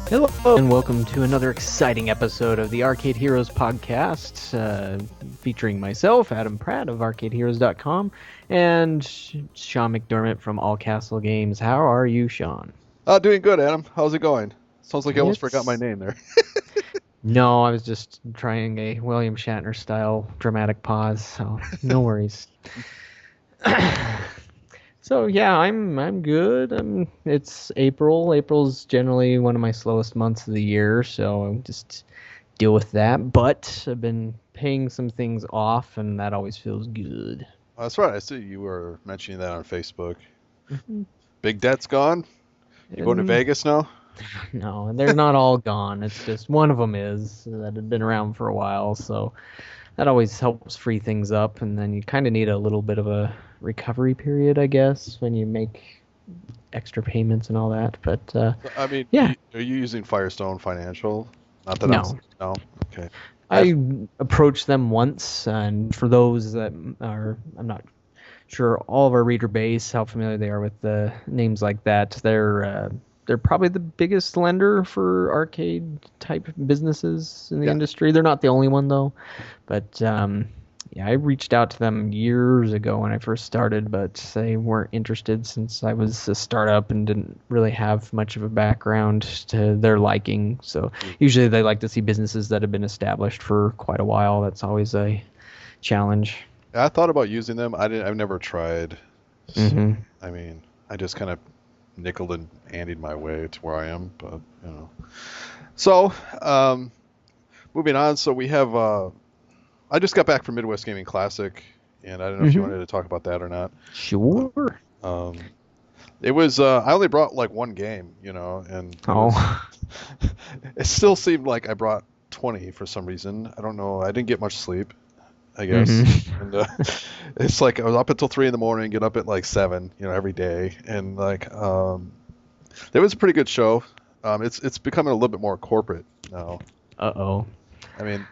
Hello, and welcome to another exciting episode of the Arcade Heroes podcast, featuring myself, Adam Pratt of ArcadeHeroes.com, and Sean McDermott from All Castle Games. How are you, Sean? Doing good, Adam. How's it going? Sounds like I almost forgot my name there. No, I was just trying a William Shatner-style dramatic pause, so no worries. So yeah, I'm good. It's April. April's generally one of my slowest months of the year, so I just deal with that. But I've been paying some things off, and that always feels good. That's right. I see you were mentioning that on Facebook. Mm-hmm. Big debt's gone? You going to Vegas now? No, they're not all gone. It's just one of them is that had been around for a while, so that always helps free things up. And then you kind of need a little bit of a recovery period, I guess, when you make extra payments and all that. But I mean, yeah. Are you using Firestone Financial? Not that No. No. Okay. I approached them once, and for those that are, I'm not sure all of our reader base, how familiar they are with the names like that. They're probably the biggest lender for arcade type businesses in the industry. They're not the only one though, but yeah, I reached out to them years ago when I first started, but they weren't interested since I was a startup and didn't really have much of a background to their liking. So usually they like to see businesses that have been established for quite a while. That's always a challenge. I thought about using them. I've never tried. So, Mm-hmm. I mean, I just kind of nickeled and andied my way to where I am, but you know. So, moving on. So we have. I just got back from Midwest Gaming Classic, and I don't know if you wanted to talk about that or not. Sure. It was. I only brought like one game, you know, and it still seemed like I brought 20 for some reason. I don't know. I didn't get much sleep, I guess. Mm-hmm. And it's like I was up until 3 a.m, get up at like 7, you know, every day, and like it was a pretty good show. It's becoming a little bit more corporate now. Uh-oh. I mean,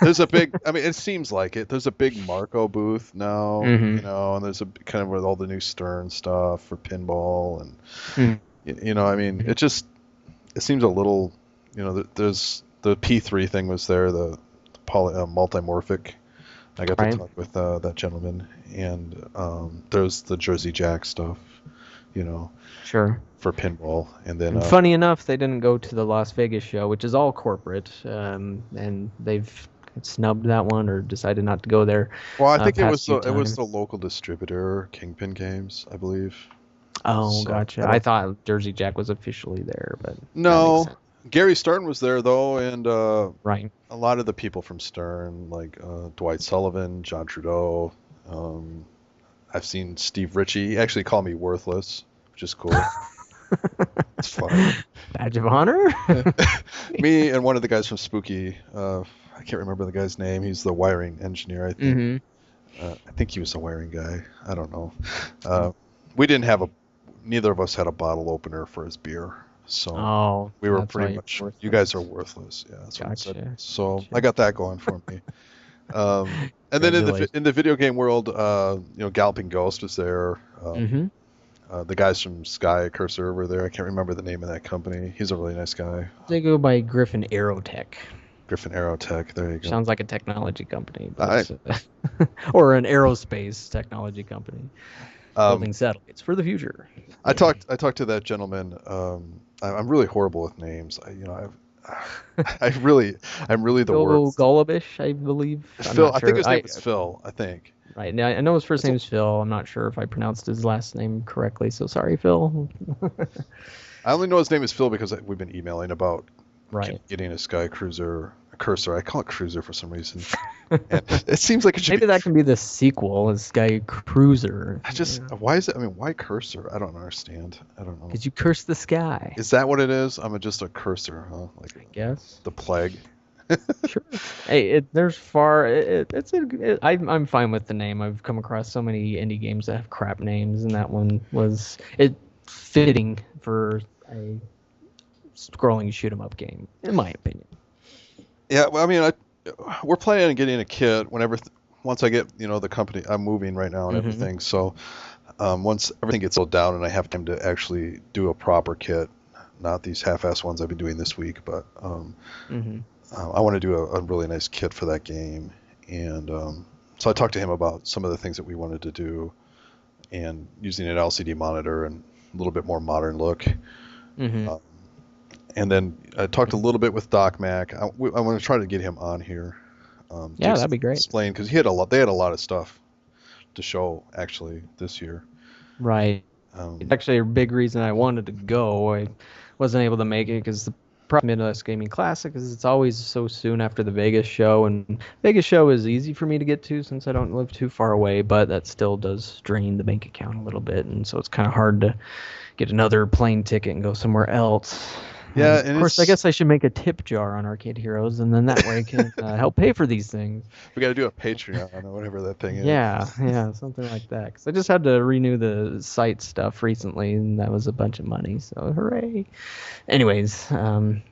there's a big. I mean, it seems like it. There's a big Marco booth now, you know, and there's a kind of with all the new Stern stuff for pinball, and you know, I mean, it seems a little, you know, there's the P3 thing was there, the multimorphic. I got to talk with that gentleman, and there's the Jersey Jack stuff, you know. Sure. For pinball, and then funny enough, they didn't go to the Las Vegas show, which is all corporate, and they've snubbed that one or decided not to go there. Well, I think it was the local distributor, Kingpin Games, I believe. Oh, so, gotcha. I thought Jersey Jack was officially there, but no. Gary Stern was there though, and right. A lot of the people from Stern, like Dwight Sullivan, John Trudeau. I've seen Steve Ritchie. He actually called me worthless, which is cool. It's fun. Badge of honor? Me and one of the guys from Spooky, I can't remember the guy's name. He's the wiring engineer, I think. I think he was the wiring guy. I don't know. We didn't have neither of us had a bottle opener for his beer. So we were pretty much, you guys are worthless. Yeah, that's what I said. So I got that going for me. And then in the video game world, you know, Galloping Ghost was there. The guys from Sky Cursor were there. I can't remember the name of that company. He's a really nice guy. They go by Griffin Aerotech. Griffin Aerotech. There you go. Sounds like a technology company, but, or an aerospace technology company, building satellites for the future. I talked to that gentleman. I'm really horrible with names. I'm really the worst. Phil Golubish, I believe. Phil. I think his name is Phil. I think. Right. Now, I know his first name is Phil. I'm not sure if I pronounced his last name correctly, so sorry, Phil. I only know his name is Phil because we've been emailing about getting a Sky Cursor. I call it Cruiser for some reason. And it seems like it should maybe that can be the sequel, is Sky Cruiser. Why is it? I mean, why Cursor? I don't understand. I don't know. Because you curse the sky. Is that what it is? I'm just a cursor, huh? Like I guess. The plague. Sure. Hey, I'm fine with the name. I've come across so many indie games that have crap names, and that one was fitting for a scrolling shoot 'em up game, in my opinion. Yeah, well, I mean, we're planning on getting a kit once I get, you know, the company. I'm moving right now and everything, so once everything gets settled down and I have time to actually do a proper kit, not these half-ass ones I've been doing this week, but Mm-hmm. I want to do a really nice kit for that game. And so I talked to him about some of the things that we wanted to do, and using an LCD monitor and a little bit more modern look. Mm-hmm. And then I talked a little bit with Doc Mac. I want to try to get him on here. Yeah, that'd be great. Explain, because he had a lot. They had a lot of stuff to show actually this year. Right. It's actually a big reason I wanted to go. I wasn't able to make it because the problem with Midwest Gaming Classic is it's always so soon after the Vegas show, and Vegas show is easy for me to get to since I don't live too far away, but that still does drain the bank account a little bit, and so it's kind of hard to get another plane ticket and go somewhere else. Yeah, and of course, I guess I should make a tip jar on Arcade Heroes, and then that way I can help pay for these things. We got to do a Patreon or whatever that thing is. Yeah, something like that. Because I just had to renew the site stuff recently, and that was a bunch of money. So hooray! Anyways, they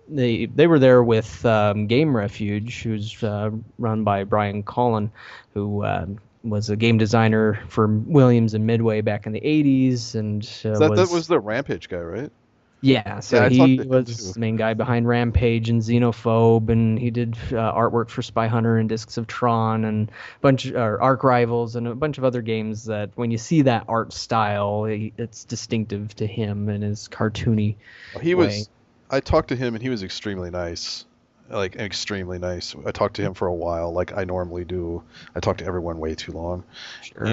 were there with Game Refuge, who's run by Brian Collin, who was a game designer for Williams and Midway back in the '80s, and that was the Rampage guy, right? Yeah, so he was the main guy behind Rampage and Xenophobe, and he did artwork for Spy Hunter and Discs of Tron and Arc Rivals and a bunch of other games that when you see that art style, it's distinctive to him and his cartoony way. I talked to him and he was extremely nice, like extremely nice. I talked to him for a while, like I normally do. I talk to everyone way too long. Sure.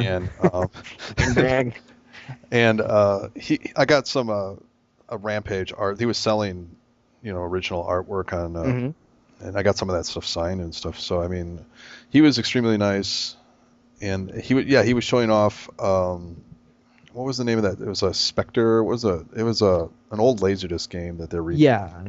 And I got some a Rampage art. He was selling, original artwork on, and I got some of that stuff signed and stuff. So I mean, he was extremely nice, and he was showing off. What was the name of that? It was a Spectre. It was an old Laserdisc game that they're reading.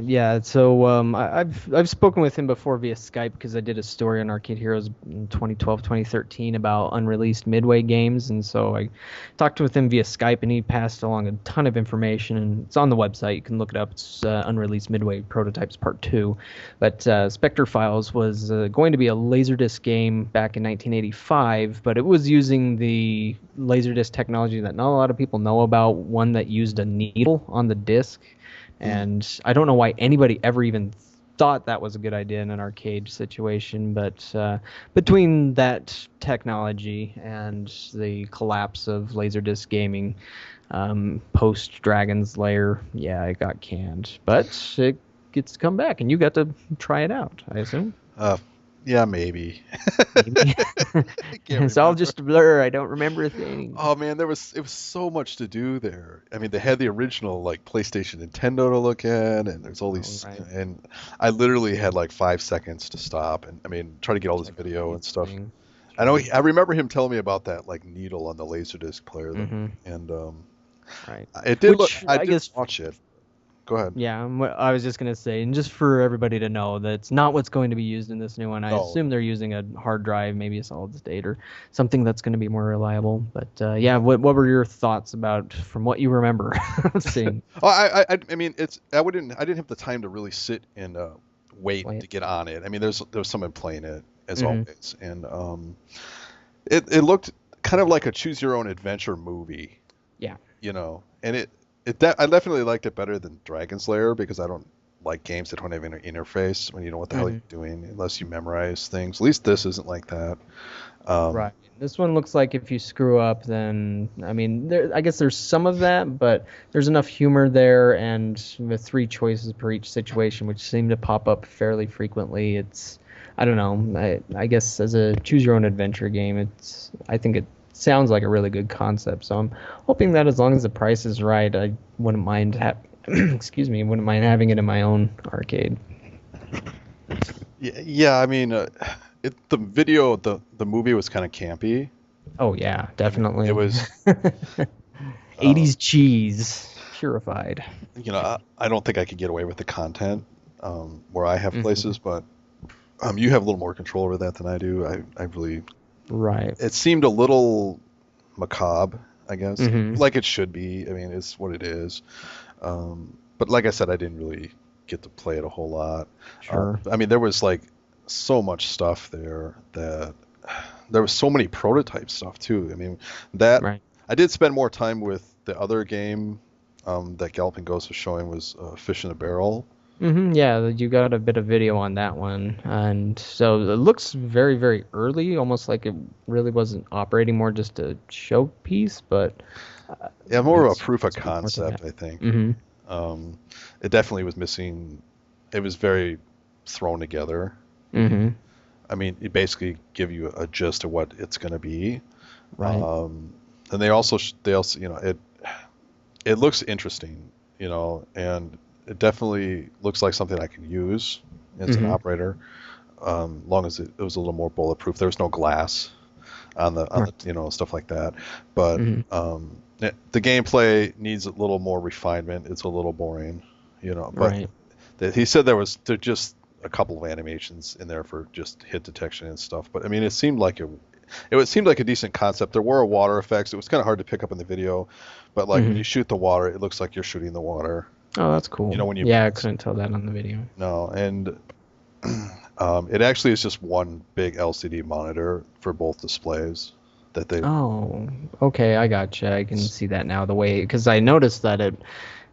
Yeah. So I've spoken with him before via Skype because I did a story on Arcade Heroes in 2012, 2013 about unreleased Midway games, and so I talked with him via Skype, and he passed along a ton of information, and it's on the website. You can look it up. It's Unreleased Midway Prototypes Part 2. But Spectre Files was going to be a Laserdisc game back in 1985, but it was using the Laserdisc technology that not a lot of people know about, one that used a needle on the disc, and I don't know why anybody ever even thought that was a good idea in an arcade situation, but between that technology and the collapse of Laserdisc gaming post Dragon's Lair, it got canned, but it gets to come back, and you got to try it out, I assume. Yeah, maybe. It's all just a blur. I don't remember a thing. Oh man, it was so much to do there. I mean, they had the original like PlayStation Nintendo to look at, and there's all these, and I literally had like 5 seconds to stop, and I mean, try to get all this video and stuff. I remember him telling me about that like needle on the Laserdisc player, and it did look. I did watch it. Go ahead. Yeah, I was just going to say, and just for everybody to know, that's not what's going to be used in this new one. I assume they're using a hard drive, maybe a solid state, or something that's going to be more reliable. But what were your thoughts about, from what you remember seeing? I mean, I didn't have the time to really sit and wait to get on it. I mean, there was someone playing it as always, and it looked kind of like a choose your own adventure movie. Yeah. And I definitely liked it better than Dragon's Lair, because I don't like games that don't have an interface when you know what the hell you're doing unless you memorize things. At least this isn't like that. Right. This one looks like if you screw up, then I mean, I guess there's some of that, but there's enough humor there, and with 3 choices per each situation, which seem to pop up fairly frequently. I don't know. I guess as a choose your own adventure game, I think it sounds like a really good concept, so I'm hoping that as long as the price is right, I wouldn't mind wouldn't mind having it in my own arcade. Yeah, I mean, the movie was kind of campy. Oh yeah, definitely. It was 80s cheese purified. I don't think I could get away with the content where I have places, but you have a little more control over that than I do. I really. Right. It seemed a little macabre, I guess, like it should be. I mean, it's what it is. But like I said, I didn't really get to play it a whole lot. Sure. I mean, there was like so much stuff there that there was so many prototype stuff too. I mean, I did spend more time with the other game that Galloping Ghost was showing was Fish in a Barrel. Yeah, you got a bit of video on that one, and so it looks very, very early, almost like it really wasn't operating, more just a showpiece, but Yeah, more of a it's proof of speak more to that. concept, I think. Mm-hmm. It definitely was missing. It was very thrown together. Mm-hmm. I mean, it basically give you a gist of what it's going to be. Right. And they also, it looks interesting, and it definitely looks like something I can use as an Mm-hmm. operator, long as it was a little more bulletproof. There was no glass Right. stuff like that, but Mm-hmm. the gameplay needs a little more refinement. It's a little boring, but Right. he said there just a couple of animations in there for just hit detection and stuff. But I mean, it seemed like a decent concept. There were water effects. It was kind of hard to pick up in the video, but like when Mm-hmm. you shoot the water, it looks like you're shooting the water. Oh, that's cool. When you Yeah, I couldn't tell that on the video. no, and it actually is just one big LCD monitor for both displays that they. Oh, okay, I gotcha. I can see that now. The way, because I noticed that it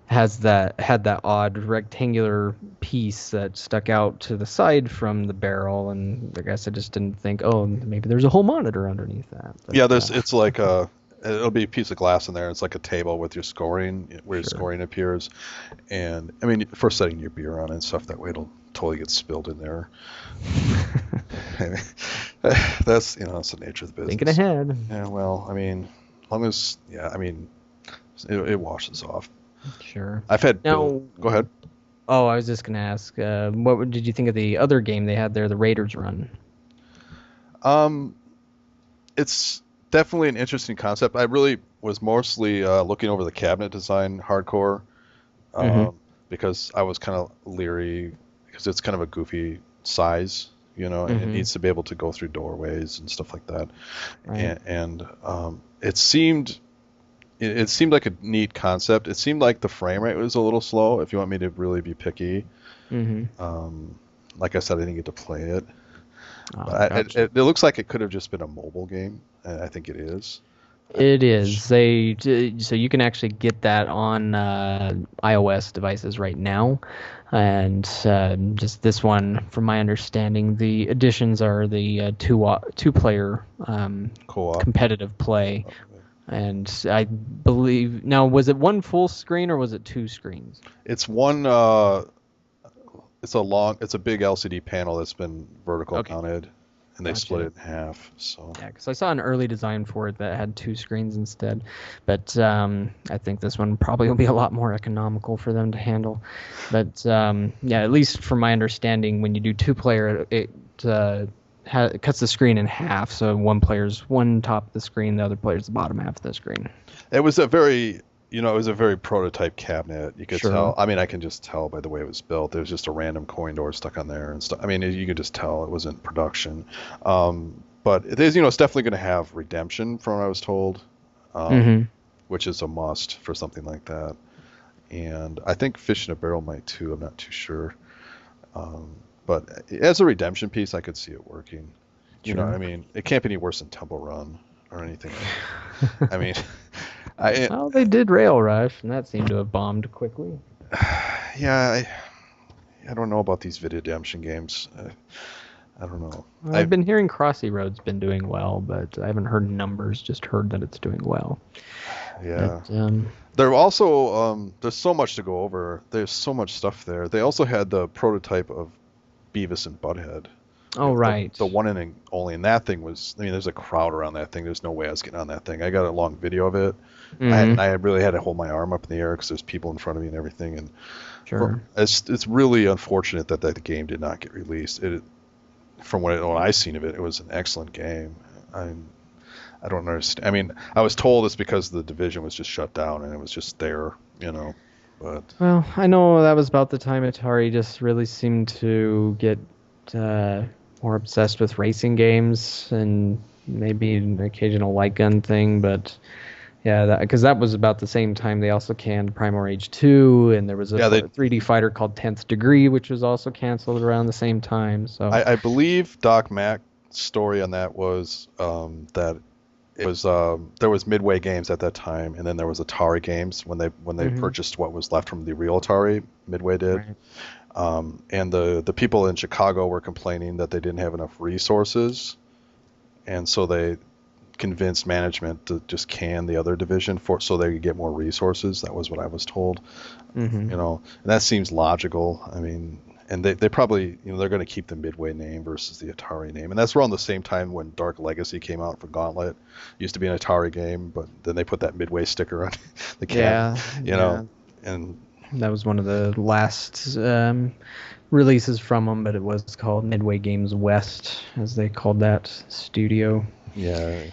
had that odd rectangular piece that stuck out to the side from the barrel, and I guess I just didn't think, oh, maybe there's a whole monitor underneath that. But, Yeah, it's like it'll be a piece of glass in there. It's like a table with your scoring, where your sure. scoring appears. And I mean, for setting your beer on and stuff, that way it'll totally get spilled in there. That's the nature of the business. Thinking ahead. Yeah, well, I mean, as long as I mean, it washes off. Sure. I've had Now, Go ahead. oh, I was just gonna ask, did you think of the other game they had there, the Raiders Run? Um, it's definitely an interesting concept. I really was mostly looking over the cabinet design hardcore, Mm-hmm. um, because I was kind of leery because it's kind of a goofy size, and it Mm-hmm. needs to be able to go through doorways and stuff like that. Right. And it seemed like a neat concept. It seemed like the frame rate was a little slow. If you want me to really be picky, Mm-hmm. like I said, I didn't get to play it. Oh, But gotcha. it looks like it could have just been a mobile game, and I think it is. It is. So you can actually get that on iOS devices right now, and just this one, from my understanding, the additions are the two player Co-op. competitive play, and I believe now was it one full screen or was it two screens? It's one. It's a big LCD panel that's been vertical Okay, mounted, and they split gotcha. it in half. So Yeah, because I saw an early design for it that had two screens instead, but I think this one probably will be a lot more economical for them to handle. But yeah, at least from my understanding, when you do two player, it cuts the screen in half. So one player's one top of the screen, the other player's the bottom half of the screen. it was a very prototype cabinet. You could Sure. tell. I mean, I can just tell by the way it was built. There was just a random coin door stuck on there and stuff. I mean, you could just tell it wasn't production. But it is, it's definitely going to have redemption, from what I was told, um, Mm-hmm. which is a must for something like that. And I think Fish in a Barrel might too. I'm not too sure. Um, but as a redemption piece, I could see it working. I Sure. mean, it can't be any worse than Temple Run or anything. I mean, I Well, they did Rail Rush, and that seemed to have bombed quickly. yeah, I don't know about these video redemption games. I don't know. I've been hearing Crossy Road's been doing well, but I haven't heard numbers, just heard that it's doing well. Yeah. But There also there's so much to go over. There's so much stuff there. They also had the prototype of Beavis and Butthead. oh right. The one and only, and that thing was. I mean, there's a crowd around that thing. There's no way I was getting on that thing. I got a long video of it. Mm-hmm. I really had to hold my arm up in the air because there's people in front of me and everything. And Sure. it's really unfortunate that the game did not get released. From what I seen of it, it was an excellent game. I don't understand. I mean, I was told it's because the division was just shut down and it was just there, But Well, I know that was about the time Atari just really seemed to get more obsessed with racing games and maybe an occasional light gun thing, but yeah, because that was about the same time they also canned Primal Rage 2, and there was a 3D fighter called 10th Degree, which was also canceled around the same time. So I believe Doc Mac's story on that was that it was there was Midway Games at that time, and then there was Atari Games when they purchased what was left from the real Atari. Midway did, Right. and the people in Chicago were complaining that they didn't have enough resources, and so they convinced management to just can the other division so they could get more resources. That was what I was told. Mm-hmm. And that seems logical. I mean, and they probably, they're going to keep the Midway name versus the Atari name. And that's around the same time when Dark Legacy came out for Gauntlet. It used to be an Atari game, but then they put that Midway sticker on the can. And that was one of the last releases from them, but it was called Midway Games West, as they called that studio. Yeah.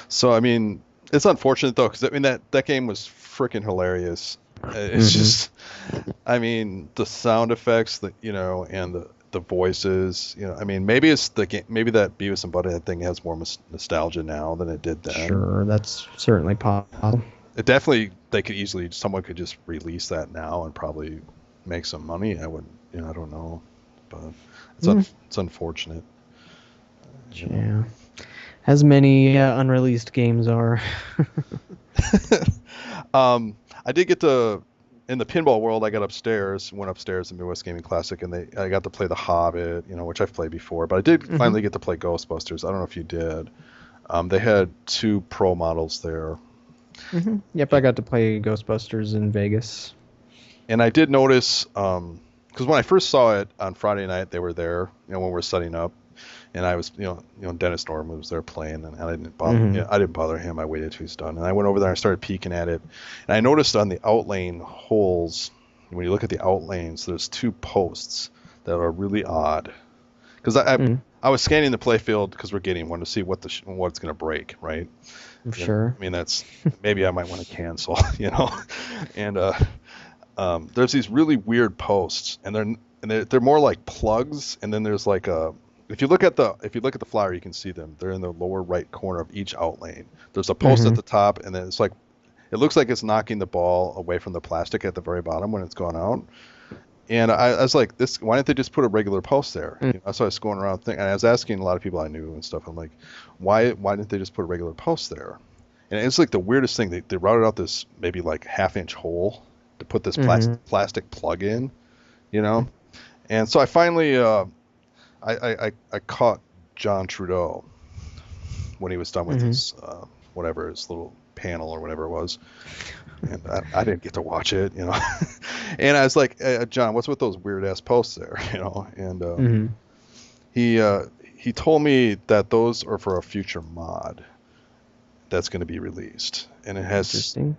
So, I mean, it's unfortunate, though, because, I mean, that game was freaking hilarious. It's just, I mean, the sound effects, and the voices, I mean, maybe it's the game, maybe that Beavis and Butthead thing has more nostalgia now than it did then. Sure, that's certainly possible. It definitely, someone could just release that now and probably make some money. I wouldn't, I don't know, but it's unfortunate. Yeah. As many unreleased games are. I did get to, in the pinball world, I went upstairs in Midwest Gaming Classic, and I got to play The Hobbit, which I've played before, but I did finally get to play Ghostbusters. I don't know if you did. They had 2 pro models there. Mm-hmm. Yep, I got to play Ghostbusters in Vegas. And I did notice, because when I first saw it on Friday night, they were there, when we were setting up. And I was, Dennis Norman was there playing, and I didn't bother. I didn't bother him. I waited till he's done, and I went over there and I started peeking at it, and I noticed on the outlane holes, when you look at the outlanes, there's 2 posts that are really odd. Because I was scanning the playfield because we're getting one to see what's going to break, right? Sure. I mean, that's maybe I might want to cancel, And there's these really weird posts, and they're more like plugs, and then there's like a. If you look at the flyer, you can see them. They're in the lower right corner of each outlane. There's a post at the top, and then it looks like it's knocking the ball away from the plastic at the very bottom when it's gone out. And I was like, why didn't they just put a regular post there? So I was going around thinking, and I was asking a lot of people I knew and stuff. I'm like, why didn't they just put a regular post there? And it's like the weirdest thing. They routed out this maybe like half-inch hole to put this plastic plug in, And so I finally. I caught John Trudeau when he was done with his his little panel or whatever it was, and I didn't get to watch it, And I was like, John, what's with those weird ass posts there, And he told me that those are for a future mod that's going to be released, and it has. Interesting.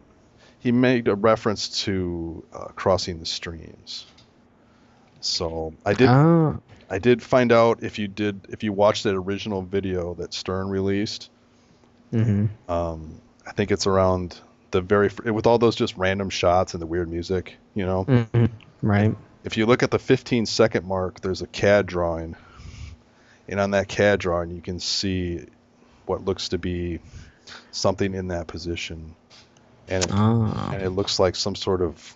He made a reference to Crossing the Streams. So I did find out if you watched that original video that Stern released. I think it's around the with all those just random shots and the weird music, Right. If you look at the 15-second mark, there's a CAD drawing, and on that CAD drawing you can see what looks to be something in that position, and it looks like some sort of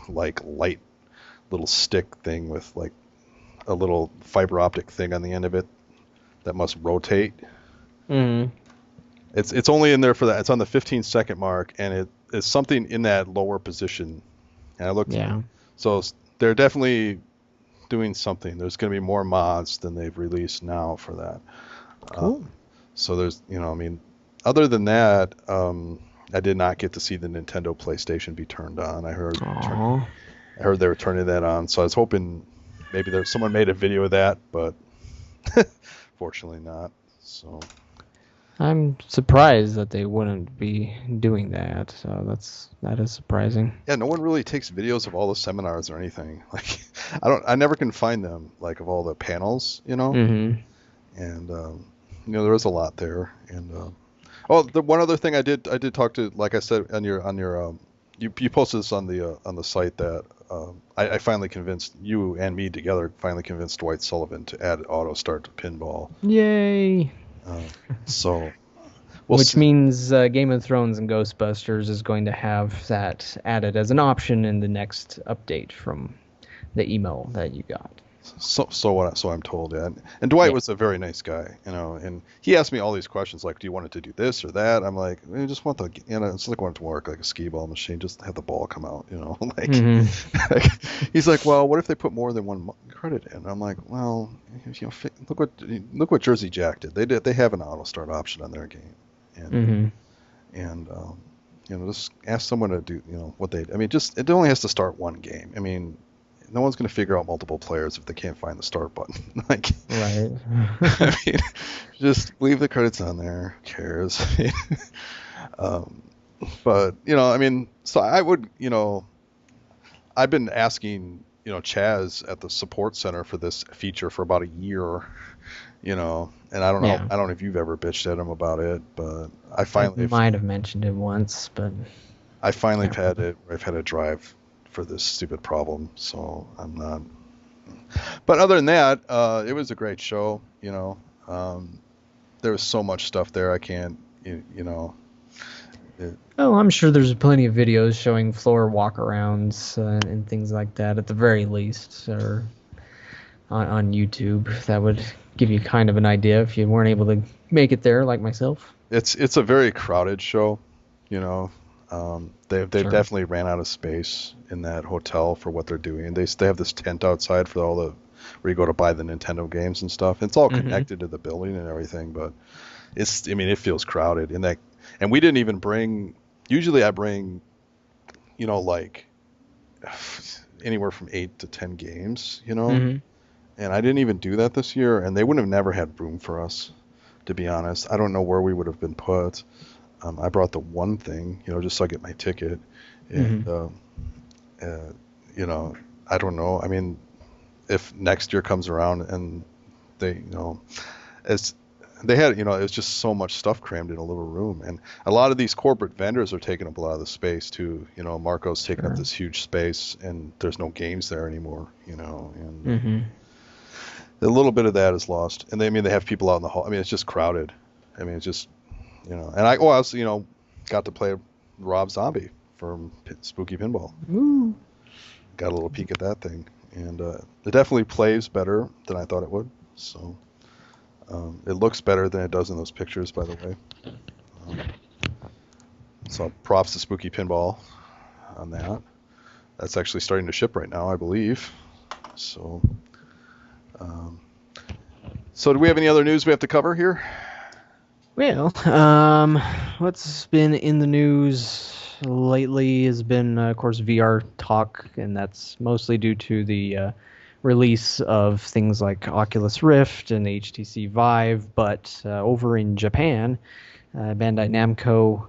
like light little stick thing with like a little fiber optic thing on the end of it that must rotate. It's only in there for that. It's on the 15-second mark, and it's something in that lower position. And I looked. Yeah. So they're definitely doing something. There's going to be more mods than they've released now for that. Cool. So there's, I mean, other than that, I did not get to see the Nintendo PlayStation be turned on. I heard they were turning that on. So I was hoping maybe someone made a video of that, but fortunately not. So I'm surprised that they wouldn't be doing that. So that is surprising. Yeah, no one really takes videos of all the seminars or anything. Like, I never can find them, like, of all the panels, And there was a lot there. And the one other thing I did talk to, like I said on your you posted this on the site that I finally convinced you and me together Dwight Sullivan to add auto start to pinball. Yay! So, which means Game of Thrones and Ghostbusters is going to have that added as an option in the next update from the email that you got. So I'm told, yeah. And Dwight Yeah. was a very nice guy, and he asked me all these questions like, do you want it to do this or that? I'm like, I just want it's like want it to work like a skee ball machine, just have the ball come out, like, Hmm. like, he's like, well, what if they put more than one credit in? I'm like, well, look what Jersey Jack did. They have an auto start option on their game, and Hmm. and just ask someone to do, I mean, just it only has to start one game. I mean, no one's going to figure out multiple players if they can't find the start button. Like, Right. I mean, just leave the credits on there. Who cares? um, but I mean, so I would, I've been asking, Chaz at the support center for this feature for about a year, and Yeah. I don't know if you've ever bitched at him about it, but I might have mentioned it once, but I finally can't had remember. it. I've had a drive for this stupid problem, so I'm not. But other than that, it was a great show. There was so much stuff there. I can't, it, Oh, I'm sure there's plenty of videos showing floor walkarounds and things like that at the very least, or on YouTube. That would give you kind of an idea if you weren't able to make it there, like myself. it's a very crowded show. You know, they've Sure. definitely ran out of space in that hotel for what they're doing. They have this tent outside for all the where you go to buy the Nintendo games and stuff. It's all Hmm. connected to the building and everything, but I mean, it feels crowded and we didn't even bring. Usually, I bring, like anywhere from 8 to 10 games, Hmm. and I didn't even do that this year, and they wouldn't have never had room for us, to be honest. I don't know where we would have been put. I brought the one thing, just so I get my ticket, Hmm. and uh, I don't know. I mean, if next year comes around and they, as they had, it was just so much stuff crammed in a little room, and a lot of these corporate vendors are taking up a lot of the space too. Marco's taking up Sure. this huge space, and there's no games there anymore. And Hmm. a little bit of that is lost. And they have people out in the hall. I mean, it's just crowded. I mean, it's just, and I also, got to play Rob Zombie from Spooky Pinball. Ooh. Got a little peek at that thing, and it definitely plays better than I thought it would. So it looks better than it does in those pictures, by the way. Um, so props to Spooky Pinball on that. That's actually starting to ship right now, I believe. So, um, so do we have any other news we have to cover here? Well, what's been in the news lately has been, of course, VR talk, and that's mostly due to the release of things like Oculus Rift and HTC Vive. But over in Japan, Bandai Namco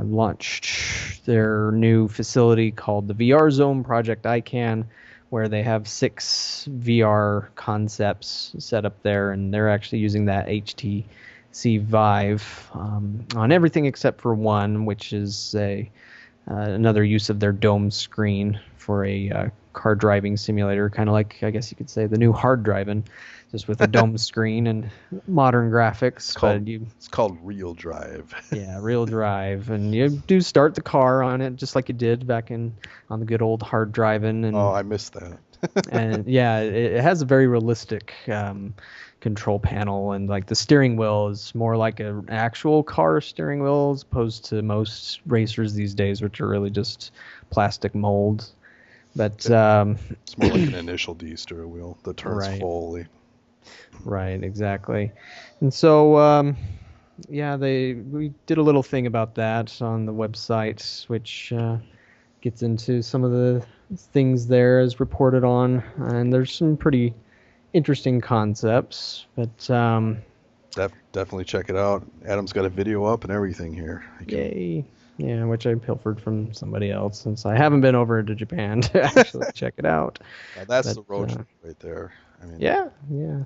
launched their new facility called the VR Zone Project ICANN, where they have 6 VR concepts set up there, and they're actually using that HTC Vive on everything except for one, which is another use of their dome screen for a car driving simulator, kind of like, I guess you could say, the new hard driving, just with a dome screen and modern graphics. But It's called Real Drive. yeah, real drive, and you do start the car on it just like you did back on the good old hard driving, Oh, and I missed that. yeah, it has a very realistic control panel, and like the steering wheel is more like an actual car steering wheel as opposed to most racers these days, which are really just plastic molds. But It's more like an initial D steering wheel that turns right, fully. right, exactly. And so yeah, we did a little thing about that on the website, which gets into some of the things there as reported on, and there's some pretty interesting concepts. But Definitely check it out. Adam's got a video up and everything here. yay, yeah, which I pilfered from somebody else since I haven't been over to Japan to actually check it out. Now that's But the road trip right there. I mean, yeah, yeah.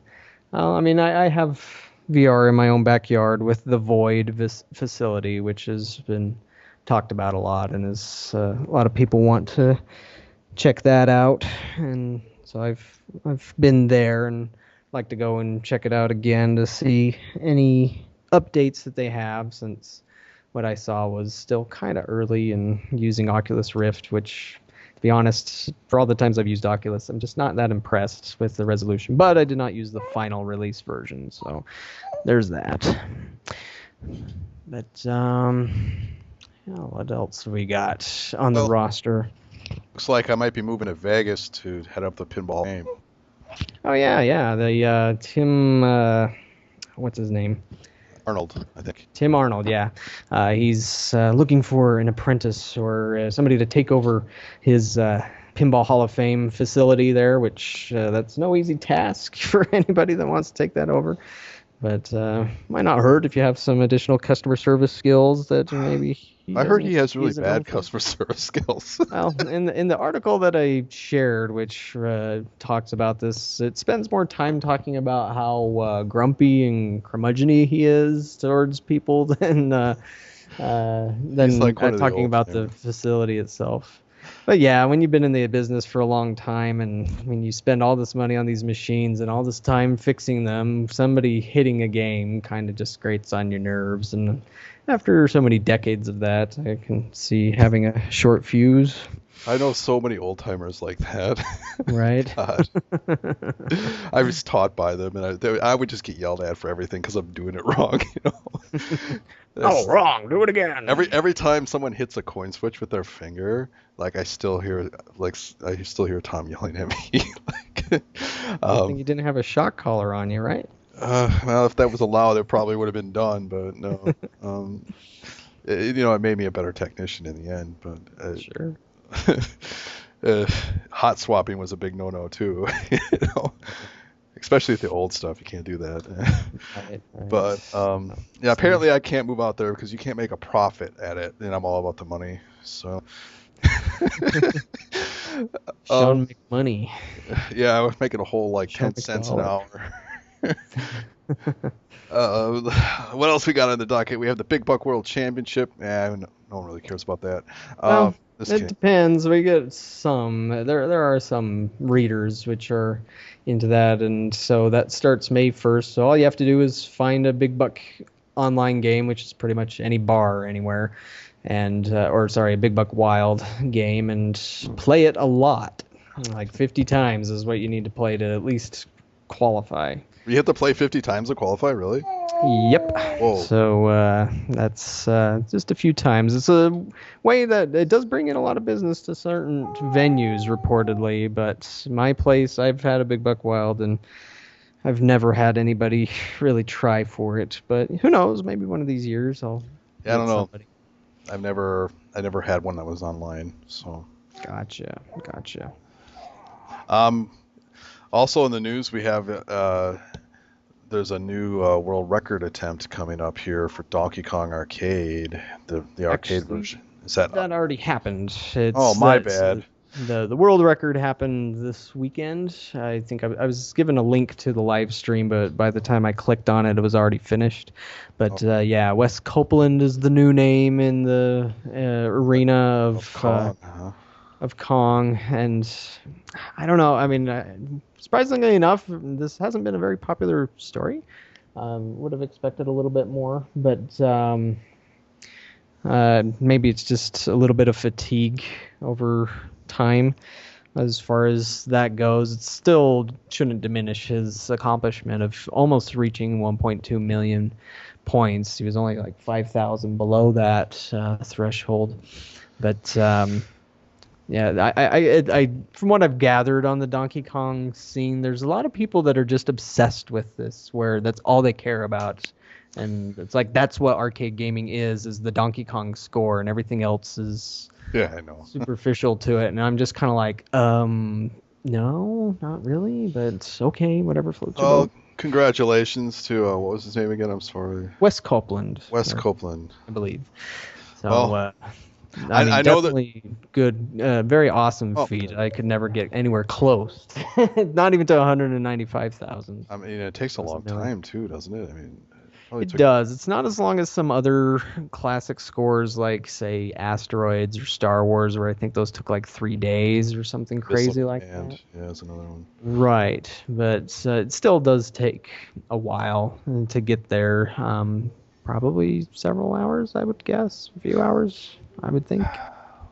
I mean, I have VR in my own backyard with the Void facility, which has been talked about a lot, and is a lot of people want to check that out. And so I've been there and like to go and check it out again to see any updates that they have, since what I saw was still kind of early and using Oculus Rift, which to be honest, for all the times I've used Oculus, I'm just not that impressed with the resolution. But I did not use the final release version, so there's that. But what else we got on the roster? Looks like I might be moving to Vegas to head up the pinball game. Oh yeah. The Tim, what's his name? Arnold, I think. Tim Arnold, yeah. He's looking for an apprentice or somebody to take over his Pinball Hall of Fame facility there, which that's no easy task for anybody that wants to take that over. But might not hurt if you have some additional customer service skills that maybe. I heard he has really bad customer service skills. Well, in the article that I shared, which talks about this, it spends more time talking about how grumpy and curmudgeon-y he is towards people than talking about the facility itself. But yeah, when you've been in the business for a long time and when you spend all this money on these machines and all this time fixing them, somebody hitting a game kind of just grates on your nerves. And after so many decades of that, I can see having a short fuse. I know so many old timers like that. Right. God. I was taught by them, and I would just get yelled at for everything because I'm doing it wrong. Oh, wrong! Do it again. Every time someone hits a coin switch with their finger, I still hear Tom yelling at me. I think you didn't have a shock collar on you, right? Well, if that was allowed, it probably would have been done, but no. It made me a better technician in the end, but sure. Hot swapping was a big no-no too. Especially with the old stuff, you can't do that. Right. But apparently I can't move out there because you can't make a profit at it, and I'm all about the money. So. Sean make money. Yeah, I was making a whole 10 cents an hour. What else we got on the docket? We have the Big Buck World Championship. No one really cares about that. It depends. We get some. There are some readers which are into that, and so that starts May 1st. So all you have to do is find a Big Buck online game, which is pretty much any bar anywhere, and a Big Buck Wild game, and play it a lot. 50 times is what you need to play to at least qualify. You have to play 50 times to qualify, really? Yep. Whoa. So that's just a few times. It's a way that it does bring in a lot of business to certain venues, reportedly. But my place, I've had a Big Buck Wild, and I've never had anybody really try for it. But who knows? Maybe one of these years I'll. Yeah, I don't know. I never had one that was online. So. Gotcha. Also in the news, we have there's a new world record attempt coming up here for Donkey Kong Arcade, the arcade version. Is that already happened? My bad. The world record happened this weekend. I think I was given a link to the live stream, but by the time I clicked on it, it was already finished. But Wes Copeland is the new name in the arena of Kong. Of Kong, and I don't know. I mean, surprisingly enough, this hasn't been a very popular story. Would have expected a little bit more, but maybe it's just a little bit of fatigue over time. As far as that goes, it still shouldn't diminish his accomplishment of almost reaching 1.2 million points. He was only 5,000 below that threshold, but. Yeah, I from what I've gathered on the Donkey Kong scene, there's a lot of people that are just obsessed with this, where that's all they care about, and it's that's what arcade gaming is the Donkey Kong score, and everything else is I know superficial to it, and I'm just kind of no, not really, but okay, whatever floats your boat. Congratulations to what was his name again? I'm sorry. Wes Copeland. Copeland, I believe. So. I know definitely good, very awesome feat. I could never get anywhere close, not even to 195,000. I mean, it takes a long time too, doesn't it? I mean, it does. It's not as long as some other classic scores, like say Asteroids or Star Wars, where I think those took 3 days or something crazy like that. Yeah, that's another one. Right, but it still does take a while to get there. Probably several hours, I would guess, a few hours. I would think.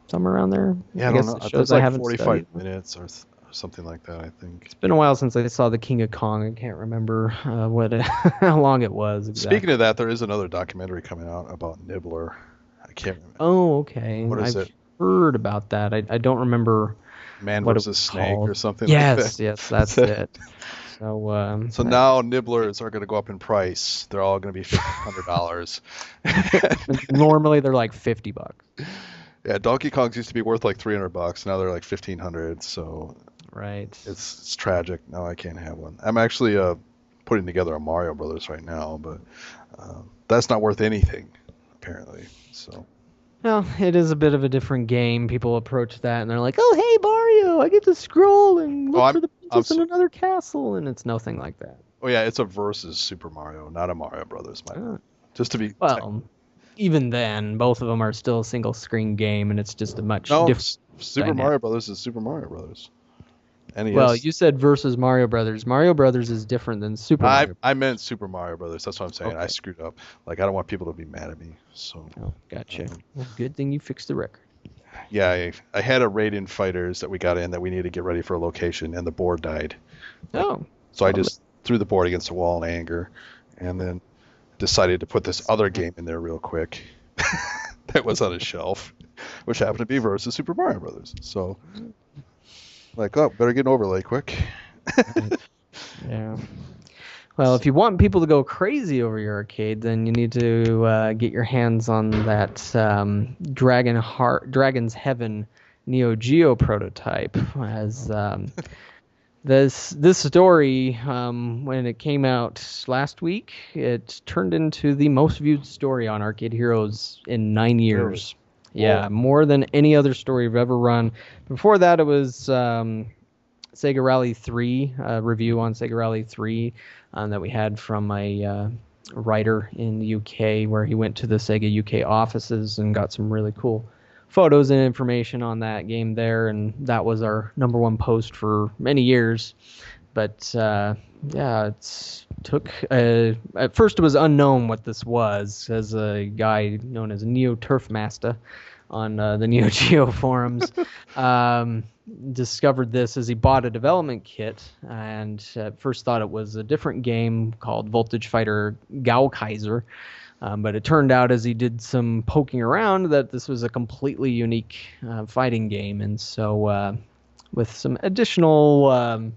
somewhere around there. Yeah, I don't know. It's like 45 minutes or something like that, I think. It's been a while since I saw the King of Kong. I can't remember how long it was exactly. Speaking of that, there is another documentary coming out about Nibbler. I can't remember. Oh, okay. What is it? Heard about that. I don't remember. Man versus Snake called. or something like that. Yes, that's it. So now Nibblers are going to go up in price. They're all going to be $1,500. Normally they're like $50. Yeah, Donkey Kongs used to be worth like $300. Now they're like $1,500. So right, it's tragic. Now I can't have one. I'm actually putting together a Mario Brothers right now, but that's not worth anything apparently. So. Well, it is a bit of a different game. People approach that and they're like, "Oh, hey, Mario, I get to scroll and look for the princess in another castle," and it's nothing like that. Oh yeah, it's a versus Super Mario, not a Mario Brothers. Just to be even then, both of them are still a single screen game, and it's just a much different. Super Mario Brothers is Super Mario Brothers. NES. Well, you said versus Mario Brothers. Mario Brothers is different than Super Mario. I meant Super Mario Brothers. That's what I'm saying. Okay. I screwed up. Like I don't want people to be mad at me. So. Oh, gotcha. Well, good thing you fixed the record. Yeah, I had a raid-in fighters that we got in that we needed to get ready for a location, and the board died. So I just threw the board against the wall in anger, and then decided to put this other game in there real quick that was on a shelf, which happened to be versus Super Mario Brothers. So. Like, oh, better get an overlay quick. Yeah. Well, if you want people to go crazy over your arcade, then you need to get your hands on that Dragon's Heaven Neo Geo prototype. As this story, when it came out last week, it turned into the most viewed story on Arcade Heroes in 9 years. Yeah, whoa. More than any other story I've ever run. Before that, it was Sega Rally 3, a review on Sega Rally 3 that we had from a writer in the UK, where he went to the Sega UK offices and got some really cool photos and information on that game there, and that was our number one post for many years. But yeah, it took at first it was unknown what this was, as a guy known as Neo Turf Master on the Neo Geo forums discovered this as he bought a development kit, and at first thought it was a different game called Voltage Fighter Gaokaiser. But it turned out, as he did some poking around, that this was a completely unique fighting game. And so with some additional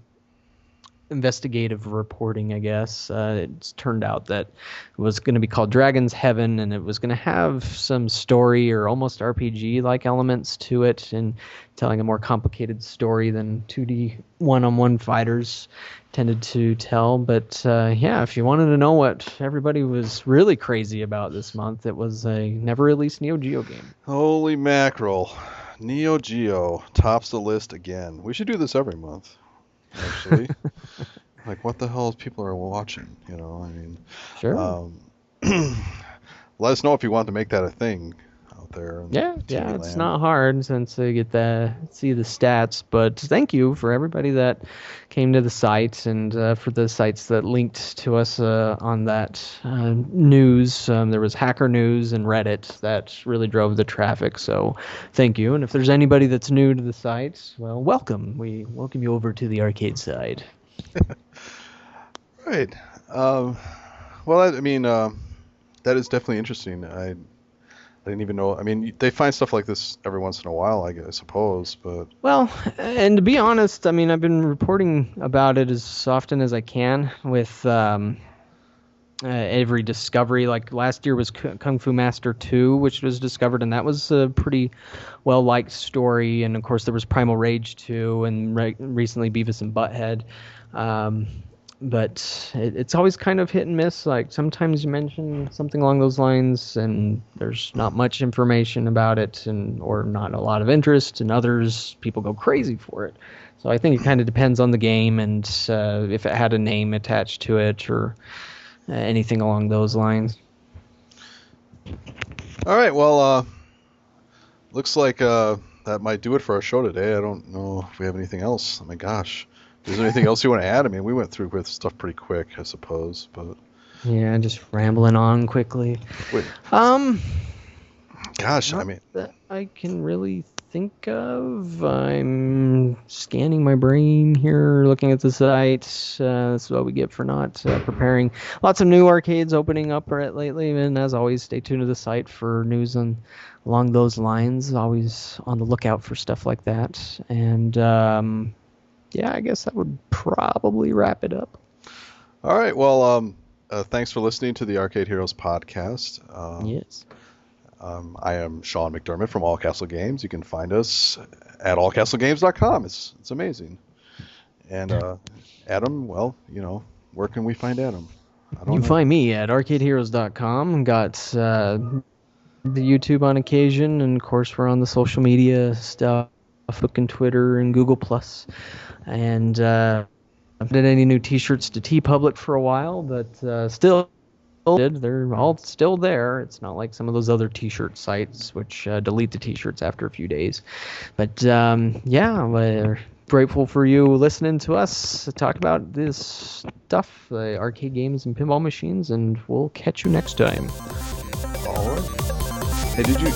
investigative reporting, I guess, it's turned out that it was going to be called Dragon's Heaven, and it was going to have some story or almost RPG-like elements to it, and telling a more complicated story than 2D one-on-one fighters tended to tell. But yeah, if you wanted to know what everybody was really crazy about this month, it was a never-released Neo Geo game. Holy mackerel. Neo Geo tops the list again. We should do this every month, actually. Like, what the hell people are watching, you know? I mean, sure. Let us know if you want to make that a thing out there. Yeah, it's not hard since you get to see the stats. But thank you for everybody that came to the site, and for the sites that linked to us on that news. There was Hacker News and Reddit that really drove the traffic, so thank you. And if there's anybody that's new to the site, well, welcome. We welcome you over to the arcade side. Right. Well, I mean, that is definitely interesting. I didn't even know. I mean, they find stuff like this every once in a while, I suppose. But well, and to be honest, I mean, I've been reporting about it as often as I can with every discovery. Like last year was Kung Fu Master 2, which was discovered, and that was a pretty well-liked story. And of course, there was Primal Rage 2, and recently Beavis and Butthead. But it's always kind of hit and miss. Like sometimes you mention something along those lines, and there's not much information about it, or not a lot of interest. And others, people go crazy for it. So I think it kind of depends on the game, and if it had a name attached to it, or anything along those lines. All right. Well, looks like that might do it for our show today. I don't know if we have anything else. Oh my gosh. Is there anything else you want to add? I mean, we went through with stuff pretty quick, I suppose, but yeah, just rambling on quickly. Wait. Kind Gosh, Not I mean, that I can really think of. I'm scanning my brain here, looking at the site. That's what we get for not preparing. Lots of new arcades opening up lately, and as always, stay tuned to the site for news along those lines. Always on the lookout for stuff like that. And yeah, I guess that would probably wrap it up. all right. Well, thanks for listening to the Arcade Heroes podcast. Yes. I am Sean McDermott from All Castle Games. You can find us at allcastlegames.com. It's amazing. And Adam, well, where can we find Adam? You can find me at arcadeheroes.com. Got the YouTube on occasion, and of course we're on the social media stuff, Facebook and Twitter and Google Plus. And I haven't did any new T-shirts to TeePublic for a while, but still. They're all still there. It's not like some of those other T-shirt sites which delete the T-shirts after a few days. But yeah, we're grateful for you listening to us talk about this stuff, the arcade games and pinball machines, and we'll catch you next time. All right. Hey, did you